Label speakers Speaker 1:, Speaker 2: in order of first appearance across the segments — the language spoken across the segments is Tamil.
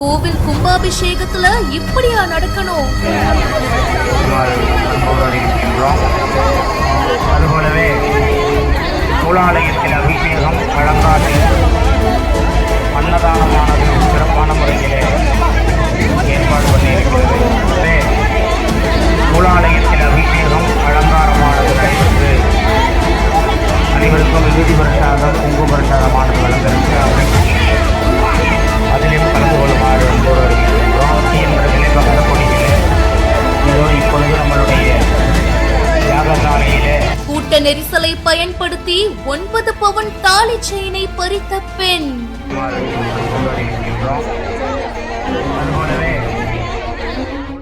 Speaker 1: கோவில் கும்பாபிஷேகத்துல இப்படியா நடக்கணும்?
Speaker 2: அதுபோலவே மூலாலயத்தில் அபிஷேகம் வழங்காது அன்னதானமானது சிறப்பான முறையிலே ஏற்பாடு பண்ணியிருக்கிறது. மூலாலயத்தில் அபிஷேகம் அலங்காரமானது நடைபெற்று அனைவருக்கும் விபூதி பிரசாதம் குங்கு பிரசாதமானது வழங்கியிருக்கிறார்கள். அதிலும் கலந்து கொள்ளுமாறு வருகின்றோம் என்பதிலே பக்த கொடியிலே இதோ இப்பொழுது நம்மளுடைய யாகசாலையிலே
Speaker 1: கூட்ட நெரிசலை பயன்படுத்தி 9 பவுன் தாலி செயினை பறித்த பெண்.
Speaker 2: அதுபோலவே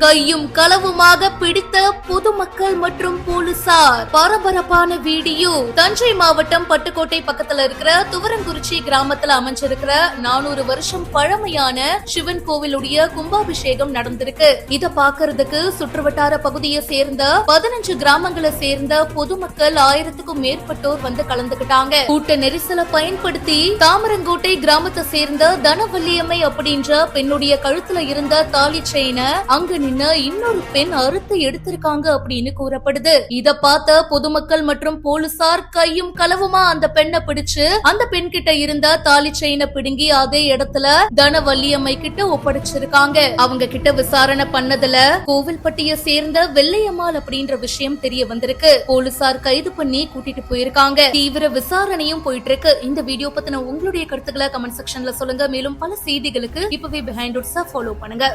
Speaker 1: கையும் களவுமாக பிடித்த பொதுமக்கள் மற்றும் போலீசார். பரபரப்பான வீடியோ. தஞ்சை மாவட்டம் பட்டுக்கோட்டை பக்கத்துல இருக்கிற துவரங்குறிச்சி கிராமத்துல அமைஞ்சிருக்கிற 400 வருஷம் பழமையான சிவன் கோவிலுடைய கும்பாபிஷேகம் நடந்திருக்கு. இத பாக்குறதுக்கு சுற்றுவட்டார பகுதியை சேர்ந்த 15 கிராமங்களை சேர்ந்த பொதுமக்கள் 1000க்கும் மேற்பட்டோர் வந்து கலந்துகிட்டாங்க. கூட்ட நெரிசலை பயன்படுத்தி தாமரங்கோட்டை கிராமத்தை சேர்ந்த தனவல்லியம்மை அப்படின்ற பெண்ணுடைய கழுத்துல இருந்த தாலி செயினை அங்க இன்னொரு பெண் அறுத்து எடுத்திருக்காங்க அப்படின்னு கூறப்படுது. இத பார்த்த பொதுமக்கள் மற்றும் போலீசார் கையும் களவுமா அந்த பெண்ணை பிடிச்சு அந்த பெண் கிட்ட இருந்த தாலி செயினை பிடுங்கி அதே இடத்துல தனவல்லியம்மை கிட்ட ஒப்படைச்சிருக்காங்க. அவங்க கிட்ட விசாரணை பண்ணதுல கோவில்பட்டியை சேர்ந்த வெள்ளையம்மாள் அப்படின்ற விஷயம் தெரிய வந்திருக்கு. போலீசார் கைது பண்ணி கூட்டிட்டு போயிருக்காங்க. தீவிர விசாரணையும் போயிட்டு இருக்கு. இந்த வீடியோ பத்தின உங்களுடைய கருத்துக்களை கமெண்ட் செக்ஷன்ல சொல்லுங்க. மேலும் பல செய்திகளுக்கு இப்பவே பிஹைண்ட் ஃபாலோ பண்ணுங்க.